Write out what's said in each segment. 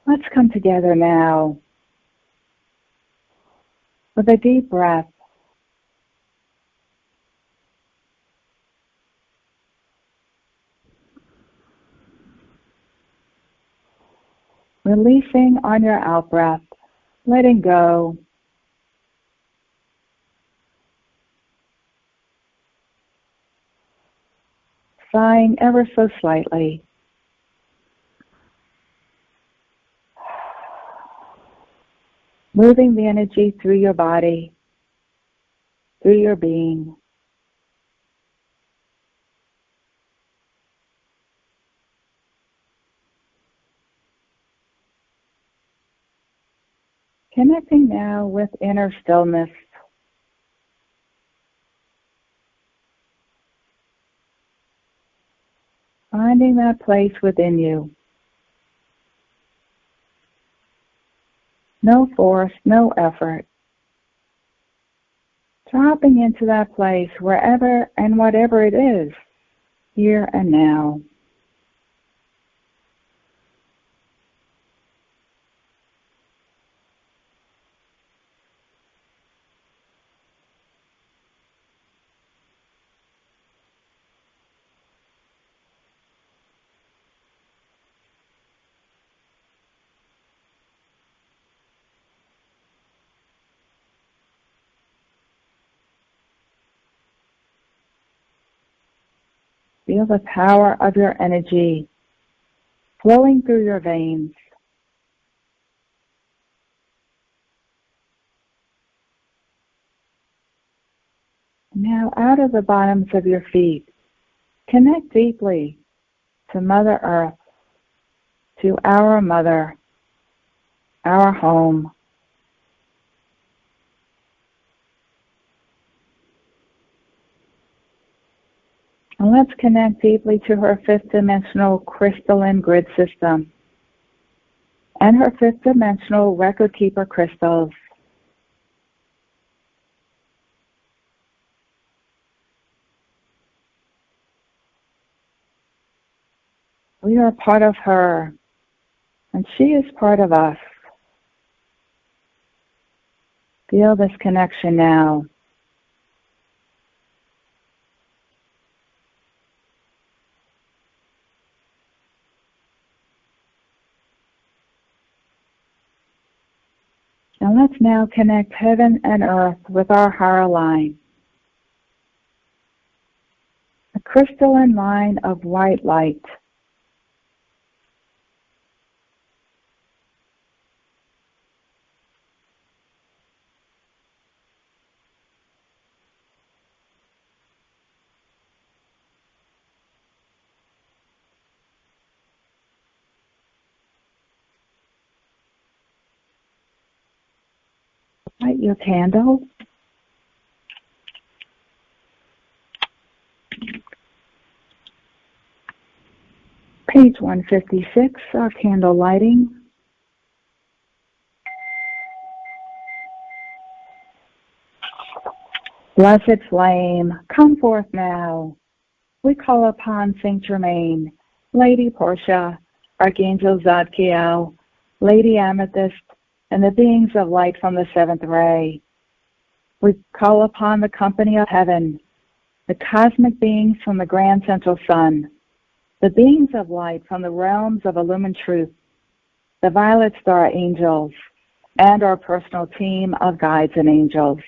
Let's come together now with a deep breath. Releasing on your out-breath, letting go. Sighing ever so slightly. Moving the energy through your body, through your being. Connecting now with inner stillness. Finding that place within you. No force, no effort. Dropping into that place wherever and whatever it is, here and now. Feel the power of your energy flowing through your veins. Now out of the bottoms of your feet, connect deeply to Mother Earth, to our Mother, our home. And let's connect deeply to her fifth dimensional crystalline grid system and her fifth dimensional record keeper crystals. We are part of her, and she is part of us. Feel this connection now. And let's now connect heaven and earth with our higher line. A crystalline line of white light. Light your candle. Page 156, our candle lighting. Blessed flame, come forth now. We call upon Saint Germain, Lady Portia, Archangel Zadkiel, Lady Amethyst, and the beings of light from the seventh ray. We call upon the company of heaven, the cosmic beings from the grand central sun, the beings of light from the realms of illumined truth, the violet star angels, and our personal team of guides and angels.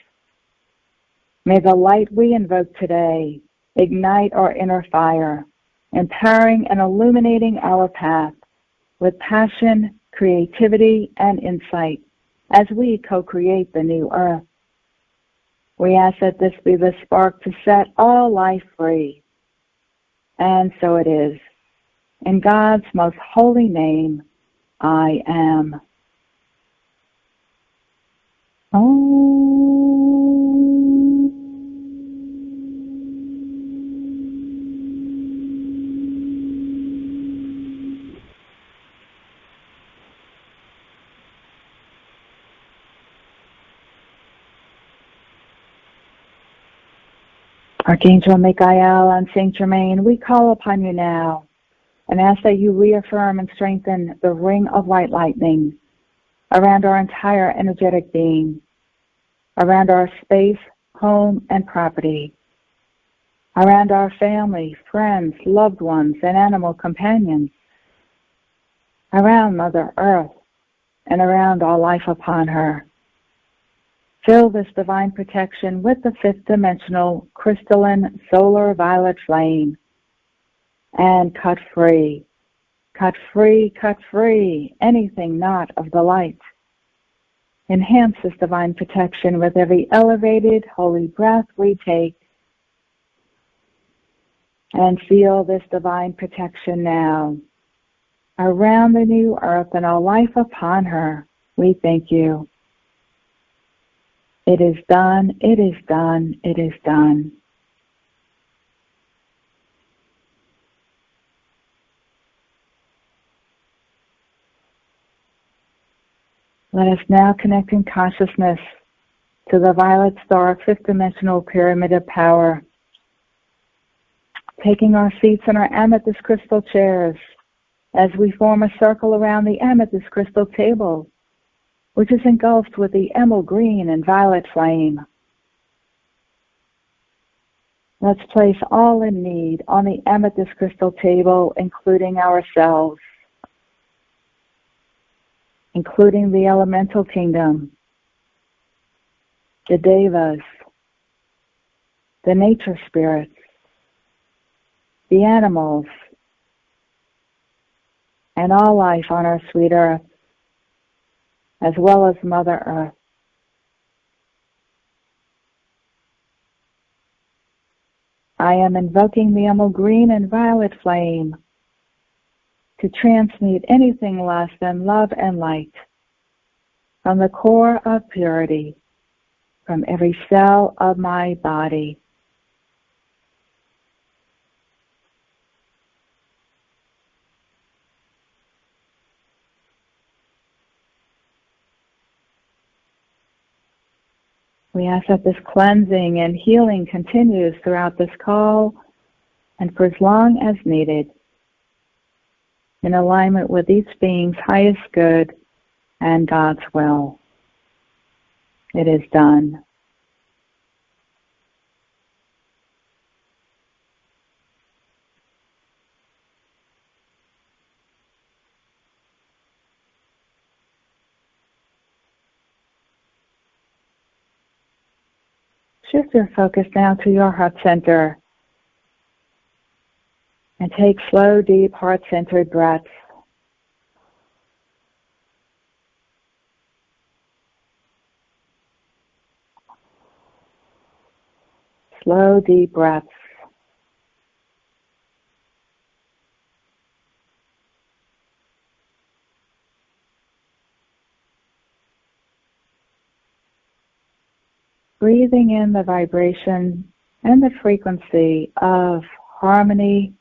May the light we invoke today ignite our inner fire, empowering and illuminating our path with passion, creativity, and insight as we co-create the new earth. We ask that this be the spark to set all life free. And so it is. In God's most holy name, I am. Archangel Michael and Saint Germain, we call upon you now and ask that you reaffirm and strengthen the ring of white lightning around our entire energetic being, around our space, home, and property, around our family, friends, loved ones, and animal companions, around Mother Earth, and around all life upon her. Fill this divine protection with the fifth dimensional crystalline solar violet flame and cut free, cut free, cut free anything not of the light. Enhance this divine protection with every elevated holy breath we take, and feel this divine protection now around the new earth and all life upon her. We thank you. It is done, it is done, it is done. Let us now connect in consciousness to the violet star fifth dimensional pyramid of power, taking our seats in our amethyst crystal chairs as we form a circle around the amethyst crystal table, which is engulfed with the emerald green and violet flame. Let's place all in need on the amethyst crystal table, including ourselves, including the elemental kingdom, the devas, the nature spirits, the animals, and all life on our sweet earth, as well as Mother Earth. I am invoking the emerald green and violet flame to transmute anything less than love and light from the core of purity, from every cell of my body. We ask that this cleansing and healing continues throughout this call and for as long as needed, in alignment with each being's highest good and God's will. It is done. Shift your focus now to your heart center and take slow, deep, heart-centered breaths. Slow, deep breaths. Breathing in the vibration and the frequency of harmony,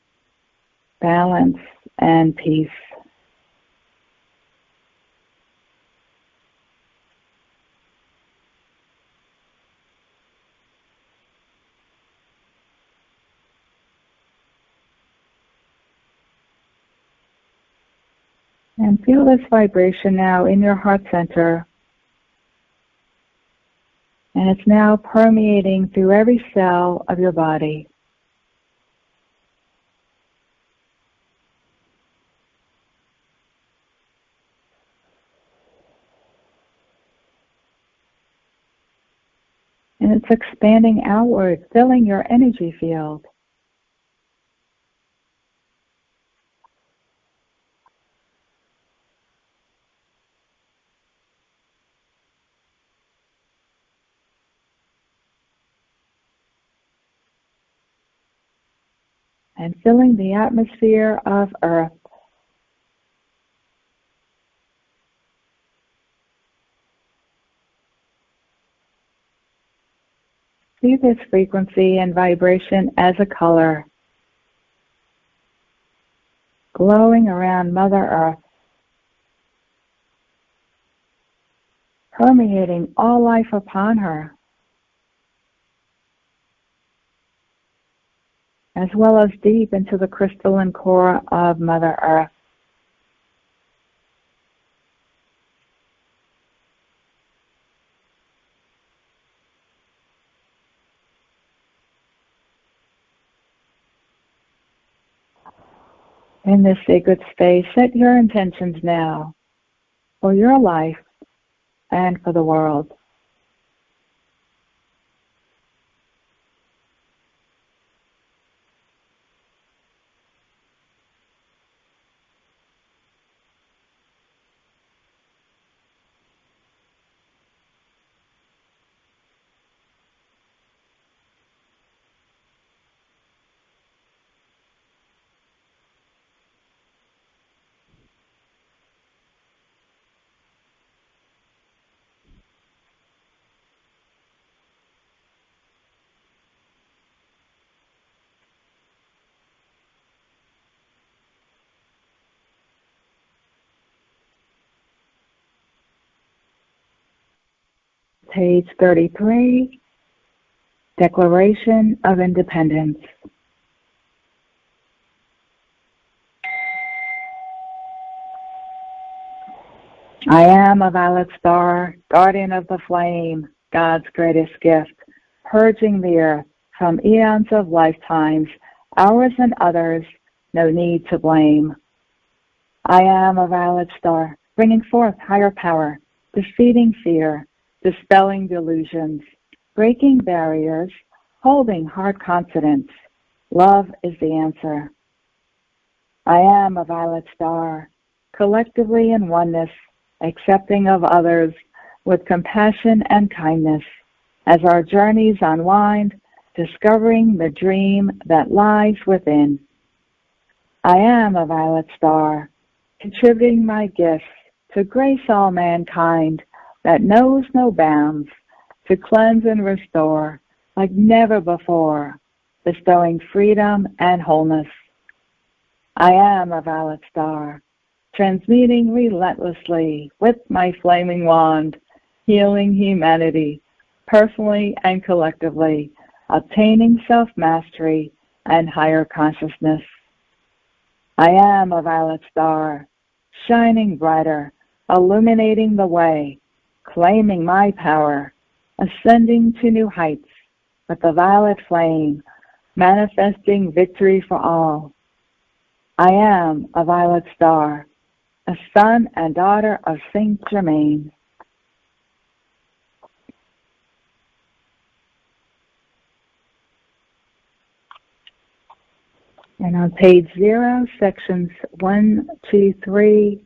balance, and peace. And feel this vibration now in your heart center. And it's now permeating through every cell of your body. And it's expanding outward, filling your energy field. And filling the atmosphere of Earth. See this frequency and vibration as a color, glowing around Mother Earth, permeating all life upon her. as well as deep into the crystalline core of Mother Earth. In this sacred space, set your intentions now for your life and for the world. Page 33, Declaration of Independence. I am a violet star, guardian of the flame, God's greatest gift, purging the earth from eons of lifetimes, ours and others, no need to blame. I am a violet star, bringing forth higher power, defeating fear, dispelling delusions, breaking barriers, holding hard confidence. Love is the answer. I am a violet star, collectively in oneness, accepting of others with compassion and kindness, as our journeys unwind, discovering the dream that lies within. I am a violet star, contributing my gifts to grace all mankind that knows no bounds, to cleanse and restore like never before, bestowing freedom and wholeness. I am a violet star, transmuting relentlessly with my flaming wand, healing humanity, personally and collectively, obtaining self-mastery and higher consciousness. I am a violet star, shining brighter, illuminating the way, claiming my power, ascending to new heights with the violet flame, manifesting victory for all. I am a violet star, a son and daughter of Saint Germain. And on page 0, sections 1, 2, 3,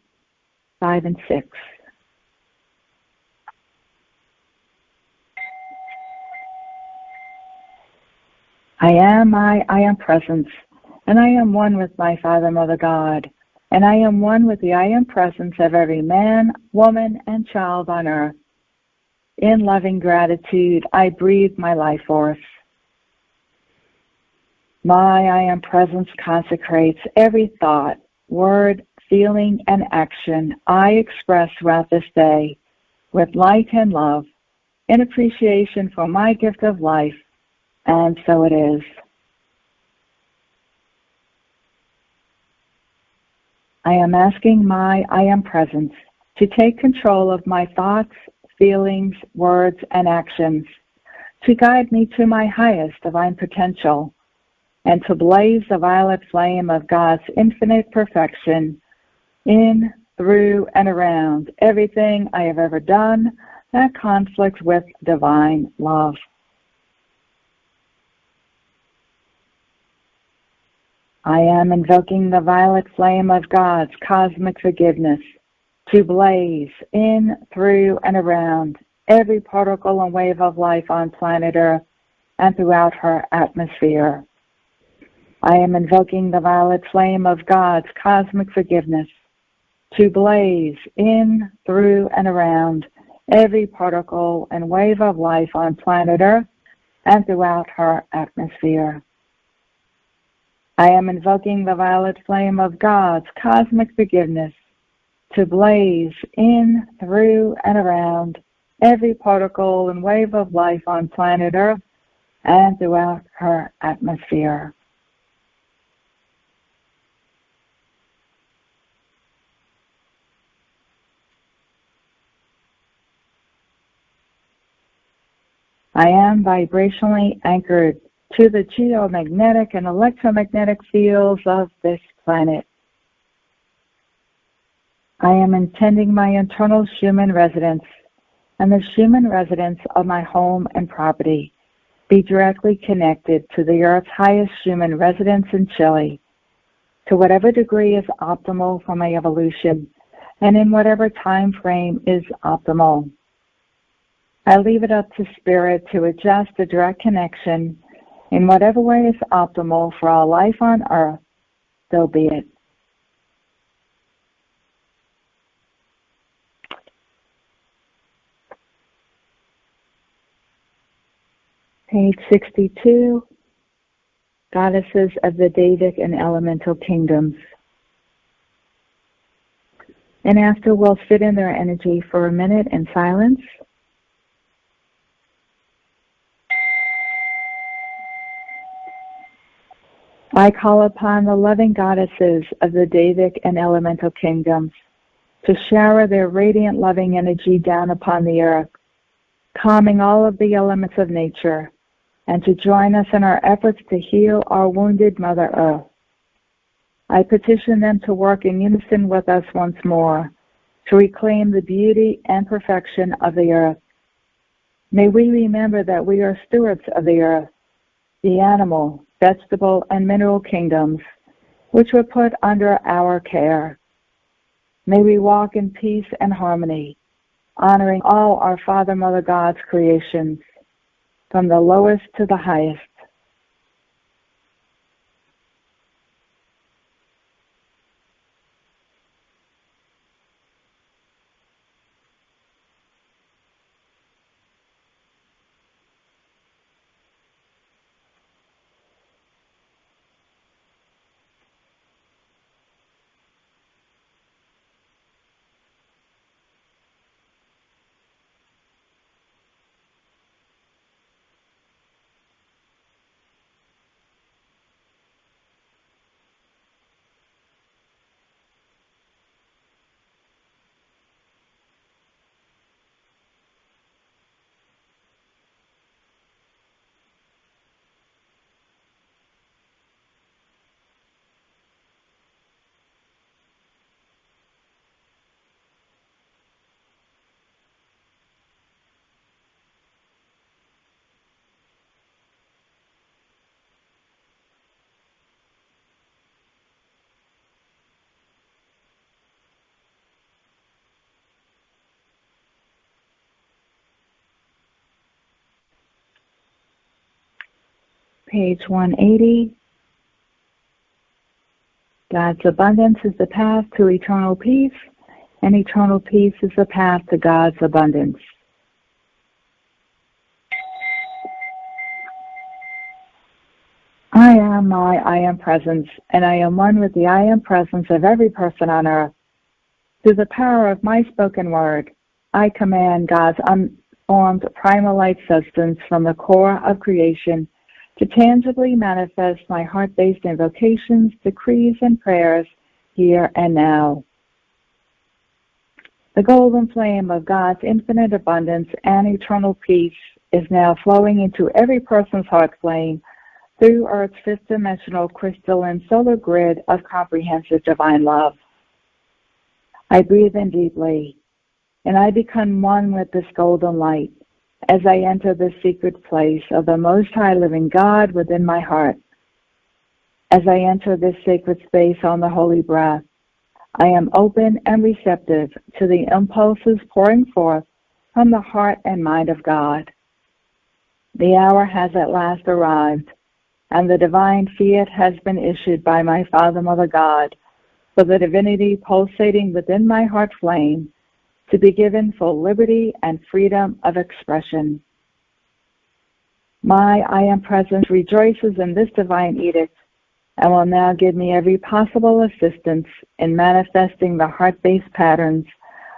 5, and 6. I am presence, and I am one with my Father, Mother, God, and I am one with the I am presence of every man, woman, and child on earth. In loving gratitude, I breathe my life force. My I am presence consecrates every thought, word, feeling, and action I express throughout this day with light and love in appreciation for my gift of life, and so it is. I am asking my I am presence to take control of my thoughts, feelings, words, and actions, to guide me to my highest divine potential, and to blaze the violet flame of God's infinite perfection in, through, and around everything I have ever done that conflicts with divine love. I am invoking the violet flame of God's cosmic forgiveness to blaze in, through, and around every particle and wave of life on planet Earth and throughout her atmosphere. I am invoking the violet flame of God's cosmic forgiveness to blaze in, through, and around every particle and wave of life on planet Earth and throughout her atmosphere. I am invoking the violet flame of God's cosmic forgiveness to blaze in, through, and around every particle and wave of life on planet Earth and throughout her atmosphere. I am vibrationally anchored to the geomagnetic and electromagnetic fields of this planet. I am intending my internal Schumann resonance and the Schumann resonance of my home and property be directly connected to the Earth's highest Schumann resonance in Chile, to whatever degree is optimal for my evolution, and in whatever time frame is optimal. I leave it up to Spirit to adjust the direct connection in whatever way is optimal for all life on Earth, so be it. Page 62, Goddesses of the Davic and Elemental Kingdoms. And after, we'll sit in their energy for a minute in silence. I call upon the loving goddesses of the Davic and Elemental Kingdoms to shower their radiant loving energy down upon the earth, calming all of the elements of nature, and to join us in our efforts to heal our wounded Mother Earth. I petition them to work in unison with us once more, to reclaim the beauty and perfection of the earth. May we remember that we are stewards of the earth, the animal, vegetable, and mineral kingdoms, which were put under our care. May we walk in peace and harmony, honoring all our Father, Mother, God's creations, from the lowest to the highest. Page 180. God's abundance is the path to eternal peace, and eternal peace is the path to God's abundance. I am my I am presence, and I am one with the I am presence of every person on earth. Through the power of my spoken word, I command God's unformed primal light substance from the core of creation to tangibly manifest my heart-based invocations, decrees, and prayers here and now. The golden flame of God's infinite abundance and eternal peace is now flowing into every person's heart flame through Earth's fifth-dimensional crystalline solar grid of comprehensive divine love. I breathe in deeply, and I become one with this golden light as I enter the secret place of the Most High Living God within my heart. As I enter this sacred space on the holy breath, I am open and receptive to the impulses pouring forth from the heart and mind of God. The hour has at last arrived, and the divine fiat has been issued by my Father, Mother, God, for the divinity pulsating within my heart flame to be given full liberty and freedom of expression. My I am presence rejoices in this divine edict and will now give me every possible assistance in manifesting the heart-based patterns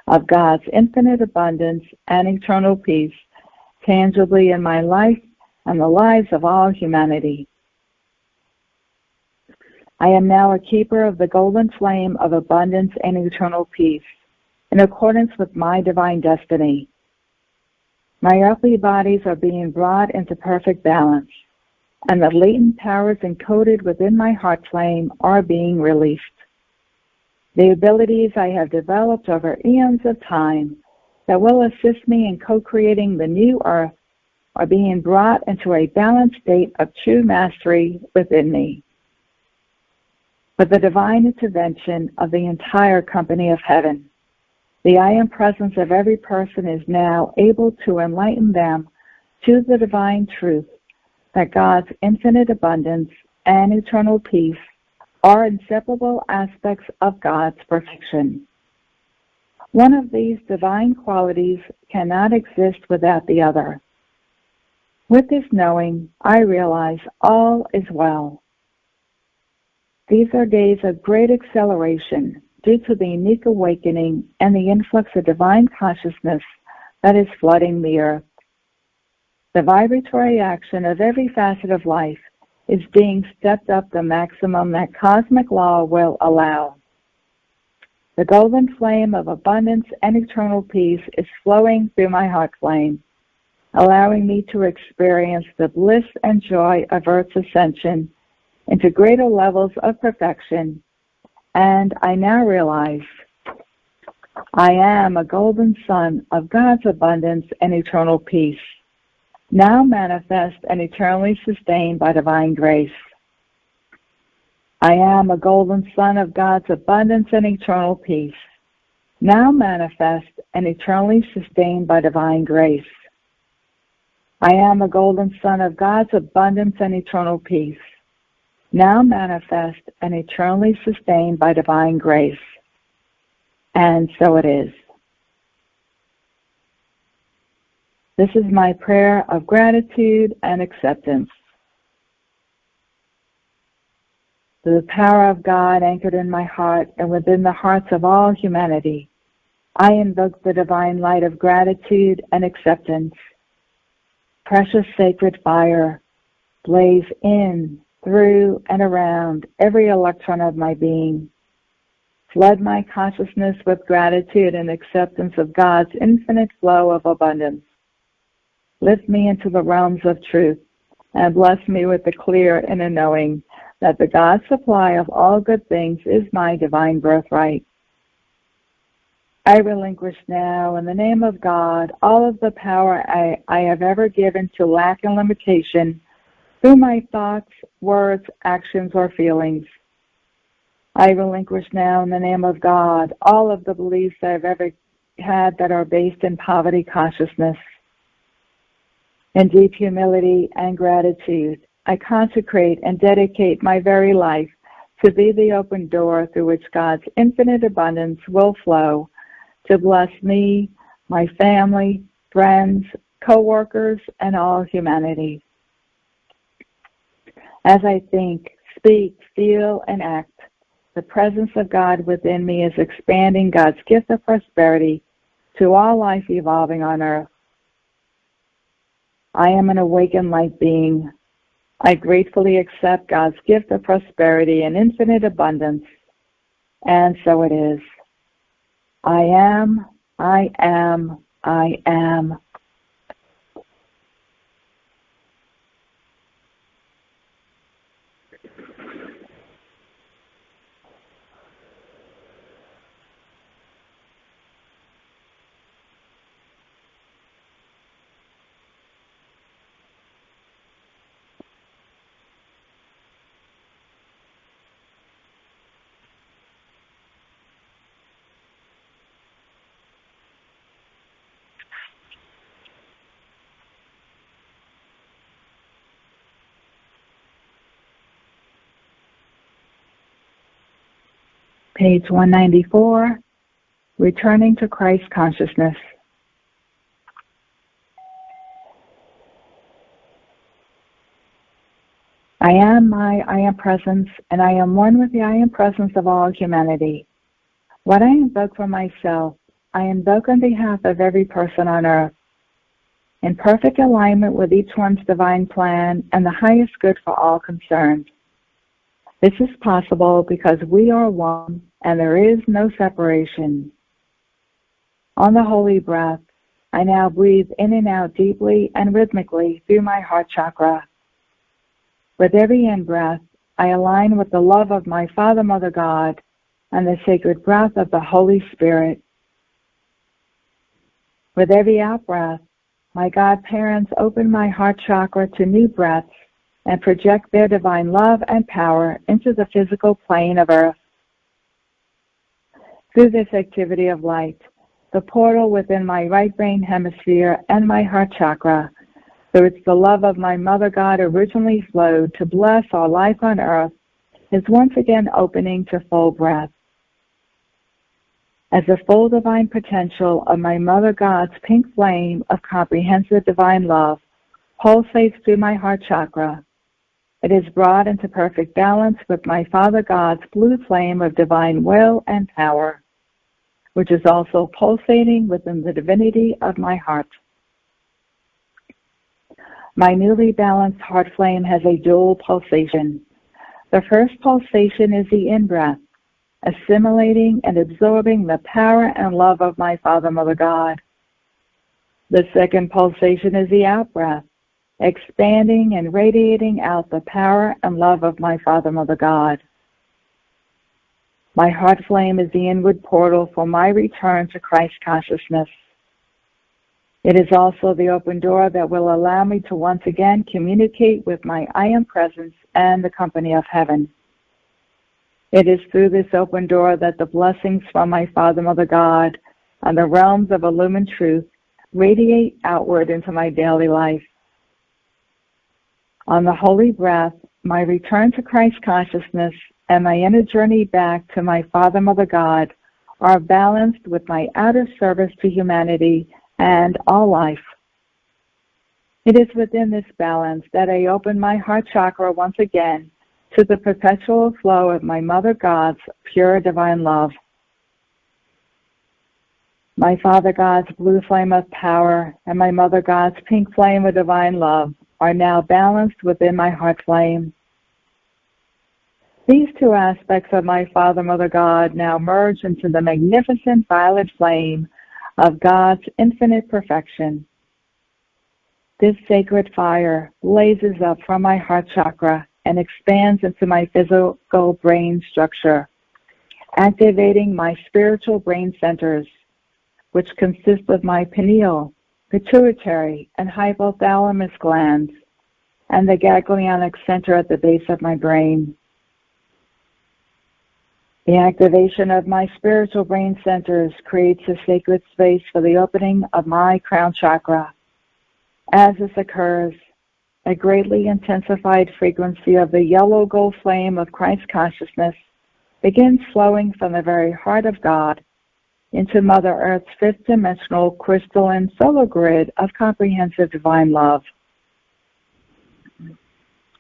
of God's infinite abundance and eternal peace tangibly in my life and the lives of all humanity. I am now a keeper of the golden flame of abundance and eternal peace, in accordance with my divine destiny. My earthly bodies are being brought into perfect balance, and the latent powers encoded within my heart flame are being released. The abilities I have developed over eons of time that will assist me in co-creating the new earth are being brought into a balanced state of true mastery within me. With the divine intervention of the entire company of heaven, the I Am presence of every person is now able to enlighten them to the divine truth that God's infinite abundance and eternal peace are inseparable aspects of God's perfection. One of these divine qualities cannot exist without the other. With this knowing, I realize all is well. These are days of great acceleration due to the unique awakening and the influx of divine consciousness that is flooding the earth. The vibratory action of every facet of life is being stepped up the maximum that cosmic law will allow. The golden flame of abundance and eternal peace is flowing through my heart flame, allowing me to experience the bliss and joy of Earth's ascension into greater levels of perfection. And I now realize I am a golden sun of God's abundance and eternal peace, now manifest and eternally sustained by divine grace. I am a golden sun of God's abundance and eternal peace, now manifest and eternally sustained by divine grace. I am a golden sun of God's abundance and eternal peace, now manifest and eternally sustained by divine grace. And so it is. This is my prayer of gratitude and acceptance. Through the power of God anchored in my heart and within the hearts of all humanity, I invoke the divine light of gratitude and acceptance. Precious sacred fire, blaze in, through, and around every electron of my being. Flood my consciousness with gratitude and acceptance of God's infinite flow of abundance. Lift me into the realms of truth and bless me with the clear inner knowing that the God supply of all good things is my divine birthright. I relinquish now, in the name of God, all of the power I have ever given to lack and limitation through my thoughts, words, actions, or feelings. I relinquish now, in the name of God, all of the beliefs I have ever had that are based in poverty consciousness. In deep humility and gratitude, I consecrate and dedicate my very life to be the open door through which God's infinite abundance will flow to bless me, my family, friends, co-workers, and all humanity. As I think, speak, feel, and act, the presence of God within me is expanding God's gift of prosperity to all life evolving on earth. I am an awakened light being. I gratefully accept God's gift of prosperity and infinite abundance. And so it is. I am, I am, I am. Page 194, Returning to Christ Consciousness. I am my I Am presence, and I am one with the I Am presence of all humanity. What I invoke for myself, I invoke on behalf of every person on earth, in perfect alignment with each one's divine plan and the highest good for all concerned. This is possible because we are one and there is no separation. On the holy breath, I now breathe in and out deeply and rhythmically through my heart chakra. With every in-breath, I align with the love of my Father, Mother, God, and the sacred breath of the Holy Spirit. With every out-breath, my godparents open my heart chakra to new breaths and project their divine love and power into the physical plane of Earth. Through this activity of light, the portal within my right brain hemisphere and my heart chakra, through which the love of my Mother God originally flowed to bless all life on Earth, is once again opening to full breath. As the full divine potential of my Mother God's pink flame of comprehensive divine love pulsates through my heart chakra, it is brought into perfect balance with my Father God's blue flame of divine will and power, which is also pulsating within the divinity of my heart. My newly balanced heart flame has a dual pulsation. The first pulsation is the in-breath, assimilating and absorbing the power and love of my Father, Mother, God. The second pulsation is the out-breath, expanding and radiating out the power and love of my Father, Mother, God. My heart flame is the inward portal for my return to Christ consciousness. It is also the open door that will allow me to once again communicate with my I Am Presence and the company of heaven. It is through this open door that the blessings from my Father, Mother, God and the realms of illumined truth radiate outward into my daily life. On the holy breath, my return to Christ consciousness and my inner journey back to my Father, Mother, God are balanced with my outer service to humanity and all life. It is within this balance that I open my heart chakra once again to the perpetual flow of my Mother God's pure divine love. My Father God's blue flame of power and my Mother God's pink flame of divine love are now balanced within my heart flame. These two aspects of my Father, Mother, God now merge into the magnificent violet flame of God's infinite perfection. This sacred fire blazes up from my heart chakra and expands into my physical brain structure, activating my spiritual brain centers, which consist of my pineal, pituitary, and hypothalamus glands, and the ganglionic center at the base of my brain. The activation of my spiritual brain centers creates a sacred space for the opening of my crown chakra. As this occurs, a greatly intensified frequency of the yellow gold flame of Christ consciousness begins flowing from the very heart of God into Mother Earth's fifth-dimensional crystalline solar grid of comprehensive divine love.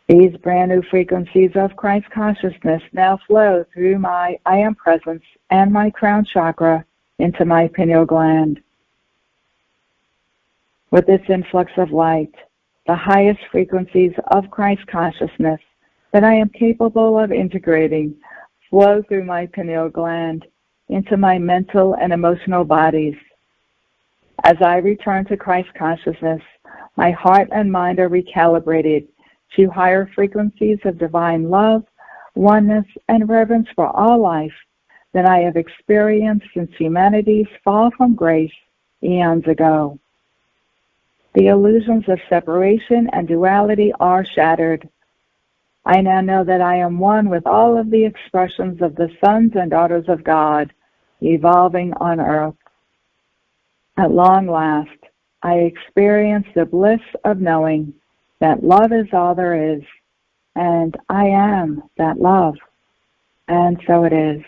These brand new frequencies of Christ consciousness now flow through my I Am Presence and my crown chakra into my pineal gland. With this influx of light, the highest frequencies of Christ consciousness that I am capable of integrating flow through my pineal gland into my mental and emotional bodies. As I return to Christ consciousness, my heart and mind are recalibrated to higher frequencies of divine love, oneness, and reverence for all life than I have experienced since humanity's fall from grace eons ago. The illusions of separation and duality are shattered. I now know that I am one with all of the expressions of the sons and daughters of God evolving on earth. At long last, I experience the bliss of knowing that love is all there is, and I am that love, and so it is.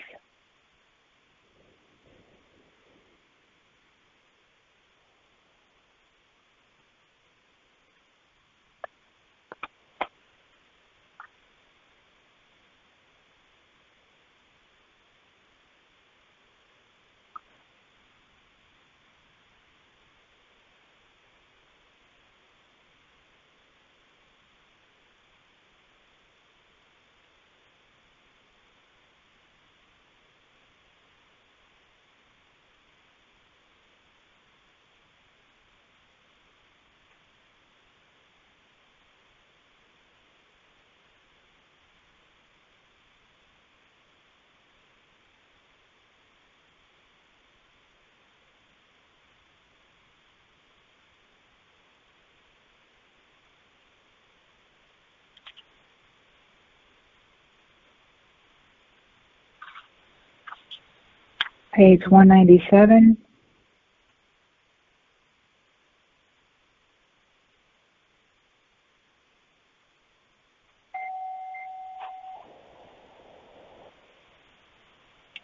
Page 197.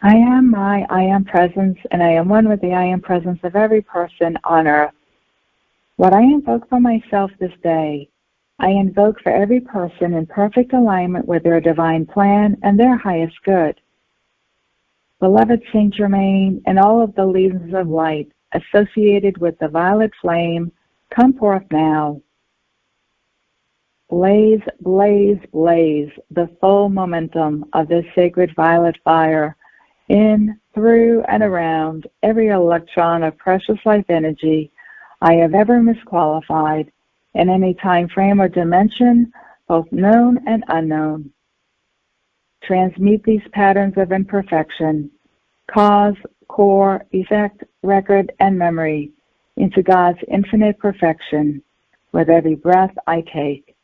I am my I am presence, and I am one with the I am presence of every person on earth. What I invoke for myself this day, I invoke for every person in perfect alignment with their divine plan and their highest good. Beloved Saint Germain and all of the legions of light associated with the violet flame, come forth now. Blaze, blaze, blaze the full momentum of this sacred violet fire in, through, and around every electron of precious life energy I have ever misqualified in any time frame or dimension, both known and unknown. Transmute these patterns of imperfection, cause, core, effect, record, and memory into God's infinite perfection with every breath I take.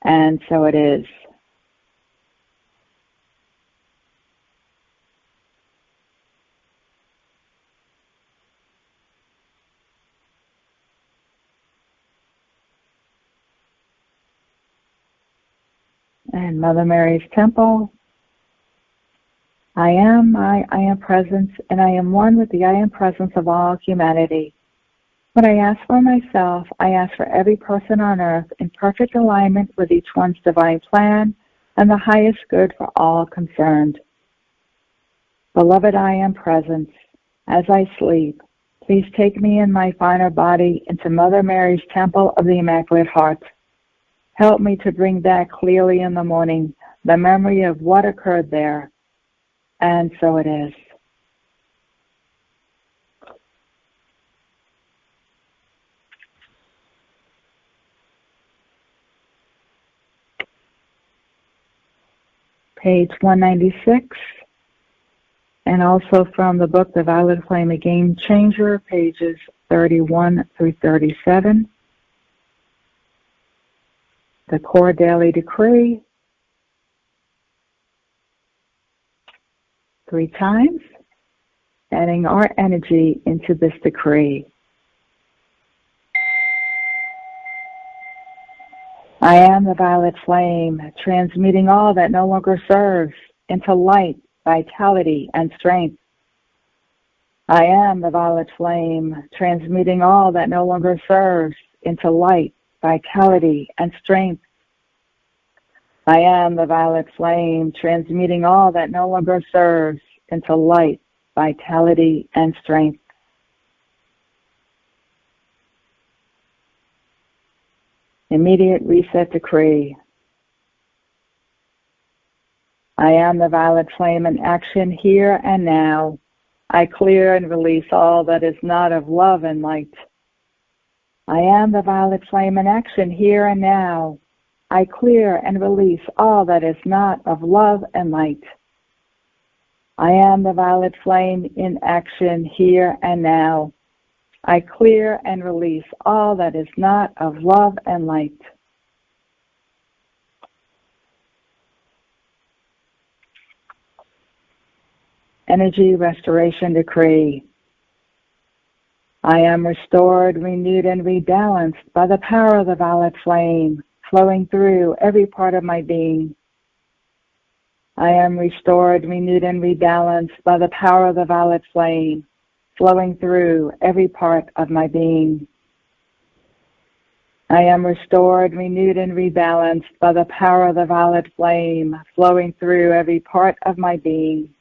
And so it is. And Mother Mary's Temple, I am my I am presence, and I am one with the I am presence of all humanity. What I ask for myself, I ask for every person on earth in perfect alignment with each one's divine plan and the highest good for all concerned. Beloved I am presence, as I sleep, please take me in my finer body into Mother Mary's Temple of the Immaculate Heart. Help me to bring back clearly in the morning the memory of what occurred there. And so it is. Page 196, and also from the book The Violet Flame, A Game Changer, pages 31 through 37. The Core Daily Decree, 3 times, adding our energy into this decree. I am the violet flame, transmuting all that no longer serves into light, vitality, and strength. I am the violet flame, transmuting all that no longer serves into light, vitality, and strength. I am the violet flame, transmuting all that no longer serves into light, vitality, and strength. Immediate reset decree. I am the violet flame in action here and now. I clear and release all that is not of love and light. I am the violet flame in action here and now. I clear and release all that is not of love and light. I am the violet flame in action here and now. I clear and release all that is not of love and light. Energy restoration decree. I am restored, renewed, and rebalanced by the power of the violet flame, flowing through every part of my being. I am restored, renewed, and rebalanced by the power of the violet flame, flowing through every part of my being. I am restored, renewed, and rebalanced by the power of the violet flame, flowing through every part of my being.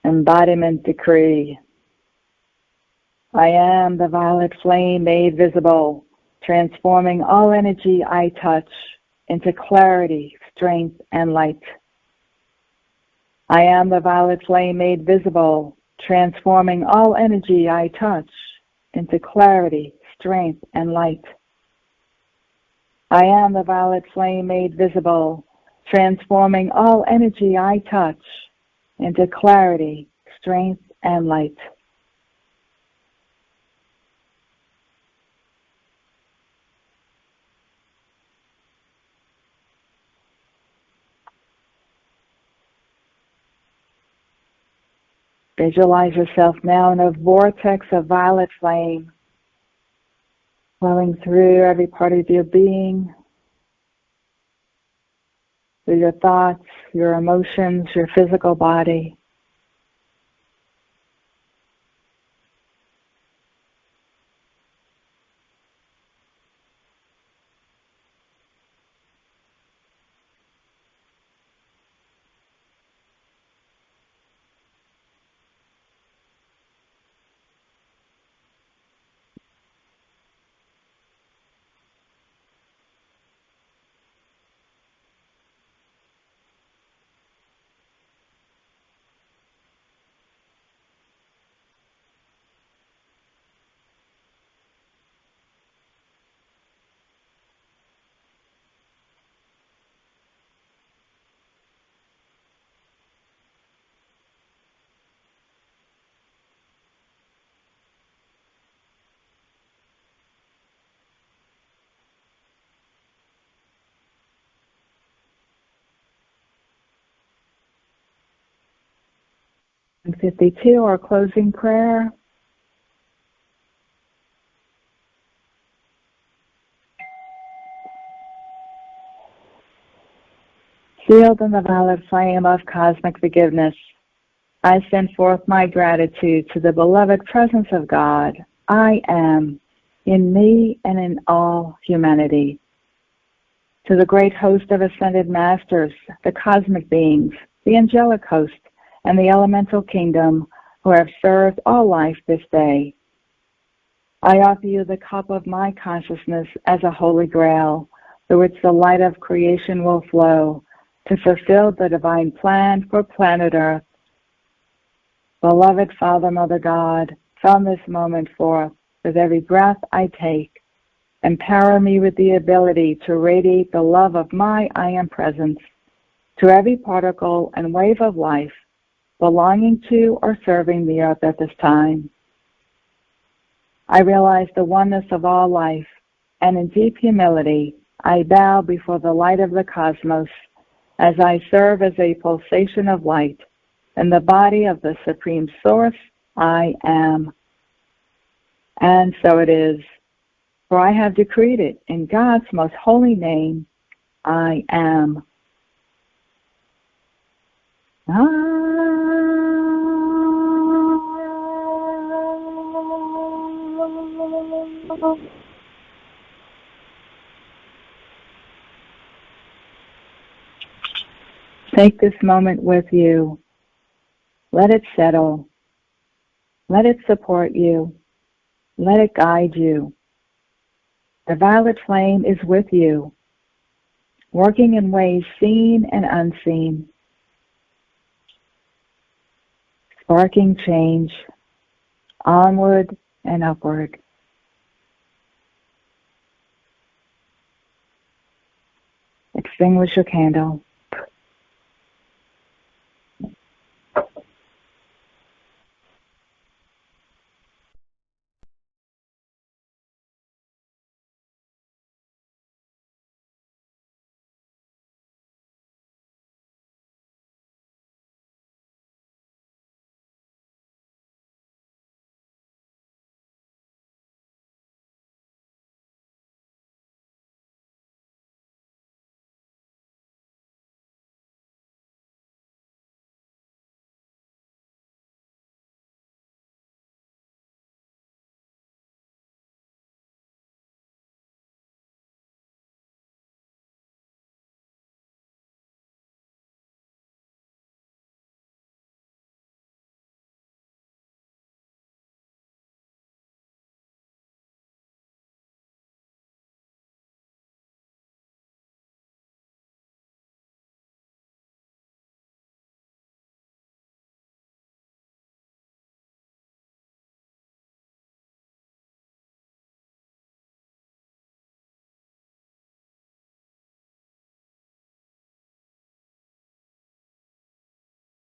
Embodiment decree. I am the violet flame made visible, transforming all energy I touch into clarity, strength, and light. I am the violet flame made visible, transforming all energy I touch into clarity, strength, and light. I am the violet flame made visible, transforming all energy I touch into clarity, strength, and light. Visualize yourself now in a vortex of violet flame, flowing through every part of your being, through your thoughts, your emotions, your physical body. And 52, our closing prayer. Sealed in the violet flame of cosmic forgiveness, I send forth my gratitude to the beloved presence of God. I am in me and in all humanity. To the great host of ascended masters, the cosmic beings, the angelic host, and the elemental kingdom who have served all life this day, I offer you the cup of my consciousness as a holy grail, through which the light of creation will flow to fulfill the divine plan for planet Earth. Beloved Father, Mother God, from this moment forth, with every breath I take, empower me with the ability to radiate the love of my I Am Presence to every particle and wave of life belonging to or serving the earth at this time. I realize the oneness of all life, and in deep humility, I bow before the light of the cosmos as I serve as a pulsation of light in the body of the Supreme Source, I am. And so it is, for I have decreed it in God's most holy name, I am. Take this moment with you. Let it settle. Let it support you. Let it guide you. The violet flame is with you, working in ways seen and unseen, sparking change, onward and upward. Extinguish your candle.